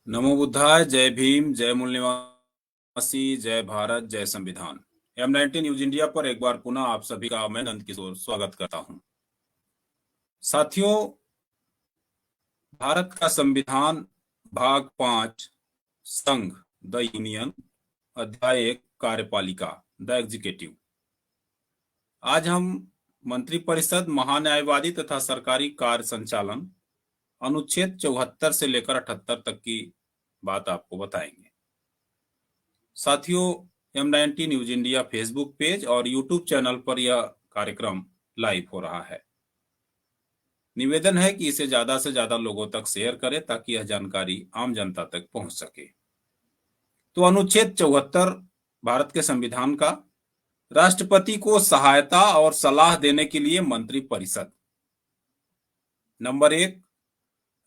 नमो बुद्धाय। जय भीम, जय मूल निवासी, जय भारत, जय संविधान। M19 न्यूज इंडिया पर एक बार पुनः आप सभी का मैं नंद किशोर स्वागत करता हूं। साथियों, भारत का संविधान भाग 5 संघ द यूनियन अध्याय 1 कार्यपालिका द एग्जीक्यूटिव। आज हम मंत्रिपरिषद, महान्यायवादी तथा सरकारी कार्य संचालन अनुच्छेद 74 से लेकर 78 तक की बात आपको बताएंगे। साथियों, M19 news India Facebook page और यूट्यूब चैनल पर यह कार्यक्रम लाइव हो रहा है। निवेदन है कि इसे ज्यादा से ज्यादा लोगों तक शेयर करें ताकि यह जानकारी आम जनता तक पहुंच सके। तो अनुच्छेद 74 भारत के संविधान का, राष्ट्रपति को सहायता और सलाह देने के लिए मंत्रिपरिषद। नंबर 1,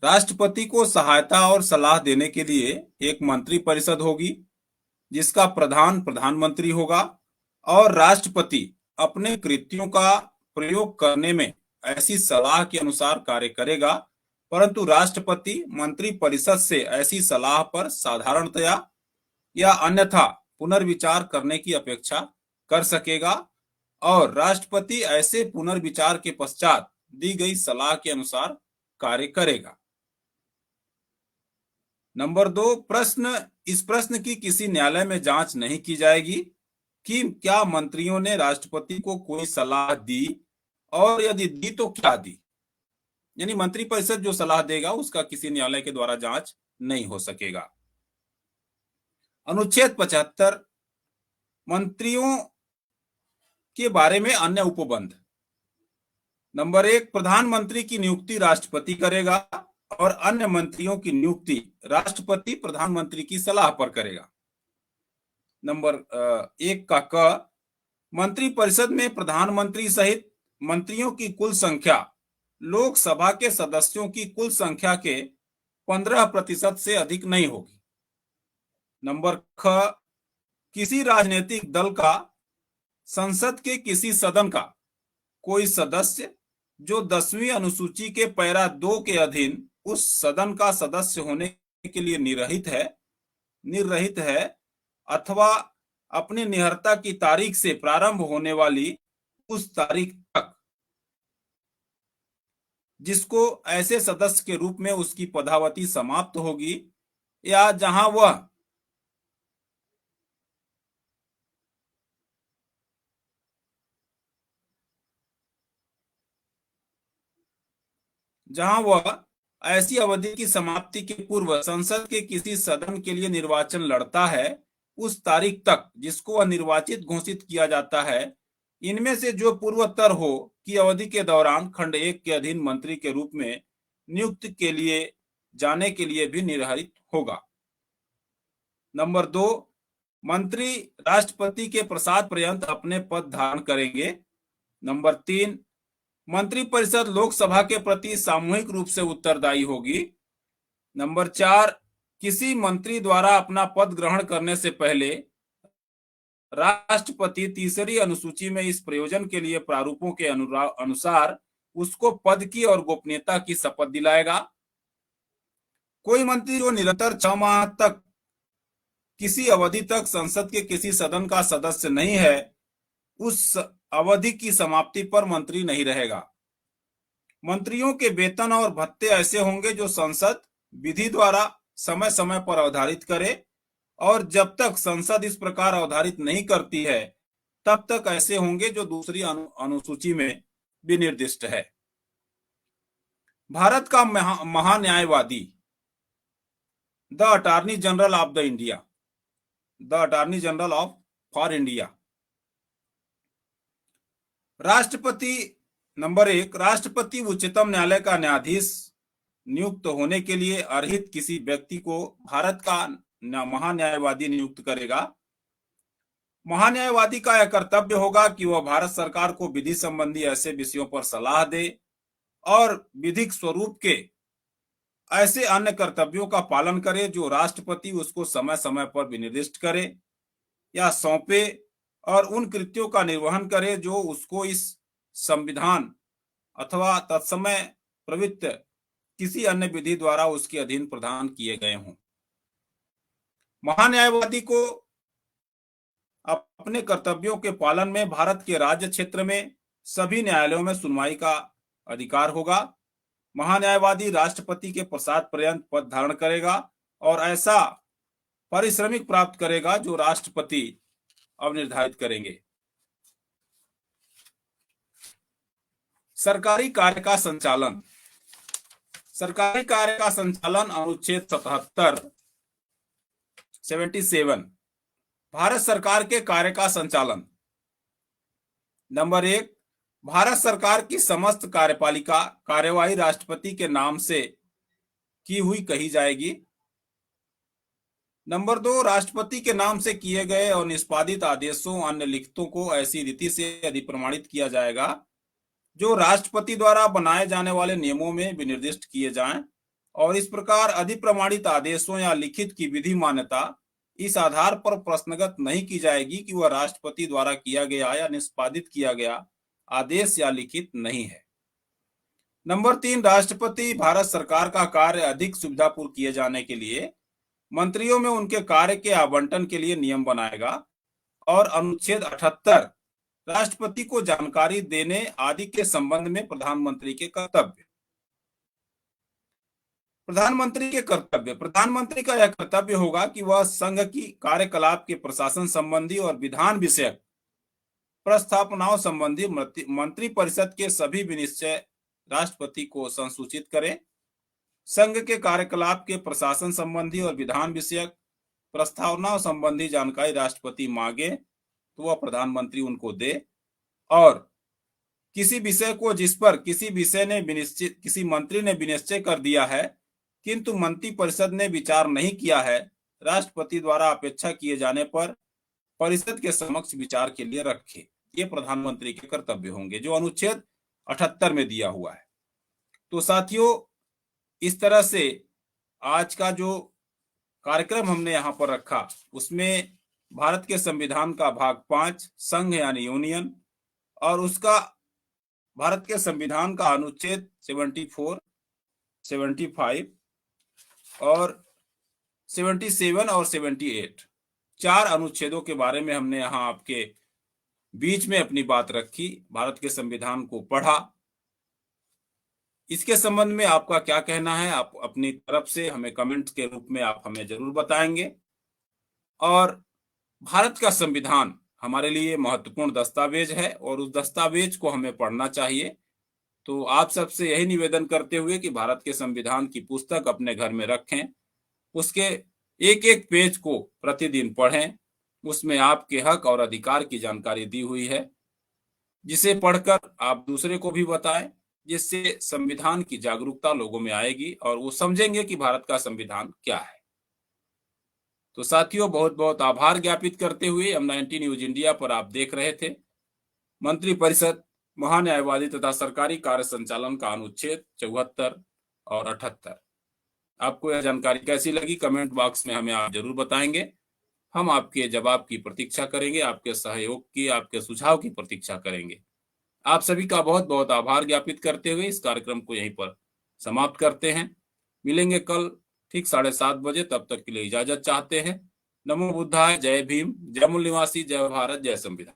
राष्ट्रपति को सहायता और सलाह देने के लिए एक मंत्रिपरिषद होगी जिसका प्रधान प्रधानमंत्री होगा और राष्ट्रपति अपने कृत्यों का प्रयोग करने में ऐसी सलाह के अनुसार कार्य करेगा, परंतु राष्ट्रपति मंत्रिपरिषद से ऐसी सलाह पर साधारणतया या अन्यथा पुनर्विचार करने की अपेक्षा कर सकेगा और राष्ट्रपति ऐसे पुनर्विचार के पश्चात दी गई सलाह के अनुसार कार्य करेगा। नंबर 2, इस प्रश्न की किसी न्यायालय में जांच नहीं की जाएगी कि क्या मंत्रियों ने राष्ट्रपति को कोई सलाह दी और यदि दी तो क्या दी। यानी मंत्रिपरिषद जो सलाह देगा उसका किसी न्यायालय के द्वारा जांच नहीं हो सकेगा। अनुच्छेद 75 मंत्रियों के बारे में अन्य उपबंध। नंबर 1, प्रधानमंत्री की नियुक्ति राष्ट्रपति करेगा और अन्य मंत्रियों की नियुक्ति राष्ट्रपति प्रधानमंत्री की सलाह पर करेगा। नंबर 1 का क, मंत्रिपरिषद में प्रधानमंत्री सहित मंत्रियों की कुल संख्या लोकसभा के सदस्यों की कुल संख्या के 15% से अधिक नहीं होगी। नंबर ख, किसी राजनीतिक दल का संसद के किसी सदन का कोई सदस्य जो 10वीं अनुसूची के पैरा 2 के अधीन उस सदन का सदस्य होने के लिए निर्रहित है अथवा अपनी निहरता की तारीख से प्रारंभ होने वाली उस तारीख तक जिसको ऐसे सदस्य के रूप में उसकी पदावधि समाप्त होगी या जहां वह ऐसी अवधि की समाप्ति के पूर्व संसद के किसी सदन के लिए निर्वाचन लड़ता है उस तारीख तक जिसको वह निर्वाचित घोषित किया जाता है, इनमें से जो पूर्वोत्तर हो की अवधि के दौरान खंड 1 के अधीन मंत्री के रूप में नियुक्त के लिए जाने के लिए भी निर्धारित होगा। नंबर 2, मंत्री राष्ट्रपति के प्रसाद पर्यंत अपने पद धारण करेंगे। नंबर 3, मंत्रिपरिषद लोकसभा के प्रति सामूहिक रूप से उत्तरदायी होगी। नंबर 4, किसी मंत्री द्वारा अपना पद ग्रहण करने से पहले राष्ट्रपति तीसरी अनुसूची में इस प्रयोजन के लिए प्रारूपों के अनुसार उसको पद की और गोपनीयता की शपथ दिलाएगा। कोई मंत्री जो निरंतर 6 माह तक किसी अवधि तक संसद के किसी सदन का सदस्य नहीं है उस अवधि की समाप्ति पर मंत्री नहीं रहेगा। मंत्रियों के वेतन और भत्ते ऐसे होंगे जो संसद विधि द्वारा समय समय पर अवधारित करे और जब तक संसद इस प्रकार अवधारित नहीं करती है तब तक ऐसे होंगे जो दूसरी अनुसूची में विनिर्दिष्ट है। भारत का महान्यायवादी the attorney general of the India, the attorney general of for India. राष्ट्रपति। नंबर 1, राष्ट्रपति उच्चतम न्यायालय का न्यायाधीश नियुक्त होने के लिए अर्हित किसी व्यक्ति को भारत का महान्यायवादी नियुक्त करेगा। महान्यायवादी का यह कर्तव्य होगा कि वह भारत सरकार को विधि संबंधी ऐसे विषयों पर सलाह दे और विधिक स्वरूप के ऐसे अन्य कर्तव्यों का पालन करे जो राष्ट्रपति उसको समय समय पर विनिर्दिष्ट करे या सौंपे और उन कृत्यों का निर्वहन करे जो उसको इस संविधान अथवा तत्समय प्रवृत्त किसी अन्य विधि द्वारा उसके अधीन प्रदान किए गए हों। महान्यायवादी को अपने कर्तव्यों के पालन में भारत के राज्य क्षेत्र में सभी न्यायालयों में सुनवाई का अधिकार होगा। महान्यायवादी राष्ट्रपति के प्रसाद पर्यंत पद धारण करेगा और ऐसा पारिश्रमिक प्राप्त करेगा जो राष्ट्रपति अब निर्धारित करेंगे। सरकारी कार्य का संचालन। सरकारी कार्य का संचालन अनुच्छेद 77 भारत सरकार के कार्य का संचालन। नंबर 1, भारत सरकार की समस्त कार्यपालिका कार्यवाही राष्ट्रपति के नाम से की हुई कही जाएगी। नंबर 2, राष्ट्रपति के नाम से किए गए और निष्पादित आदेशों अन्य लिखितों को ऐसी रीति से अधिप्रमाणित किया जाएगा जो राष्ट्रपति द्वारा बनाए जाने वाले नियमों में विनिर्दिष्ट किए जाएं, और इस प्रकार अधिप्रमाणित आदेशों या लिखित की विधि मान्यता इस आधार पर प्रश्नगत नहीं की जाएगी कि वह राष्ट्रपति द्वारा किया गया या निष्पादित किया गया आदेश या लिखित नहीं है। नंबर 3, राष्ट्रपति भारत सरकार का कार्य अधिक सुविधापूर्ण किए जाने के लिए मंत्रियों में उनके कार्य के आवंटन के लिए नियम बनाएगा। और अनुच्छेद 78 राष्ट्रपति को जानकारी देने आदि के संबंध में प्रधानमंत्री के कर्तव्य। प्रधानमंत्री का यह कर्तव्य होगा कि वह संघ की कार्यकलाप के प्रशासन संबंधी और विधान विषयक प्रस्तावनाओं संबंधी मंत्री परिषद के सभी विनिश्चय राष्ट्रपति को संसूचित करें। संघ के कार्यकलाप के प्रशासन संबंधी और विधान विषयक प्रस्तावनाओं संबंधी जानकारी राष्ट्रपति मांगे तो वह प्रधानमंत्री उनको दे। और किसी विषय को जिस पर किसी मंत्री ने विनिश्चय कर दिया है किंतु मंत्री परिषद ने विचार नहीं किया है, राष्ट्रपति द्वारा अपेक्षा किए जाने पर परिषद के समक्ष विचार के लिए रखे। ये प्रधानमंत्री के कर्तव्य होंगे जो अनुच्छेद 78 में दिया हुआ है। तो साथियों, इस तरह से आज का जो कार्यक्रम हमने यहाँ पर रखा उसमें भारत के संविधान का भाग 5 संघ यानी यूनियन और उसका भारत के संविधान का अनुच्छेद 74, 75 और 77 और 78 4 अनुच्छेदों के बारे में हमने यहाँ आपके बीच में अपनी बात रखी, भारत के संविधान को पढ़ा। इसके संबंध में आपका क्या कहना है, आप अपनी तरफ से हमें कमेंट के रूप में आप हमें जरूर बताएंगे। और भारत का संविधान हमारे लिए महत्वपूर्ण दस्तावेज है और उस दस्तावेज को हमें पढ़ना चाहिए। तो आप सबसे यही निवेदन करते हुए कि भारत के संविधान की पुस्तक अपने घर में रखें, उसके एक एक पेज को प्रतिदिन पढ़ें, उसमें आपके हक और अधिकार की जानकारी दी हुई है, जिसे पढ़कर आप दूसरे को भी बताएं, जिससे संविधान की जागरूकता लोगों में आएगी और वो समझेंगे कि भारत का संविधान क्या है। तो साथियों, बहुत बहुत आभार ज्ञापित करते हुए M90 न्यूज इंडिया पर आप देख रहे थे मंत्री परिषद, महान्यायवादी तथा सरकारी कार्य संचालन का अनुच्छेद 74 और 78। आपको यह जानकारी कैसी लगी कमेंट बॉक्स में हमें आप जरूर बताएंगे। हम आपके जवाब की प्रतीक्षा करेंगे, आपके सहयोग की, आपके सुझाव की प्रतीक्षा करेंगे। आप सभी का बहुत बहुत आभार ज्ञापित करते हुए इस कार्यक्रम को यहीं पर समाप्त करते हैं। मिलेंगे कल ठीक 7:30 बजे, तब तक के लिए इजाजत चाहते हैं। नमो बुद्धाय, जय भीम, जय मूल निवासी, जय भारत, जय संविधान।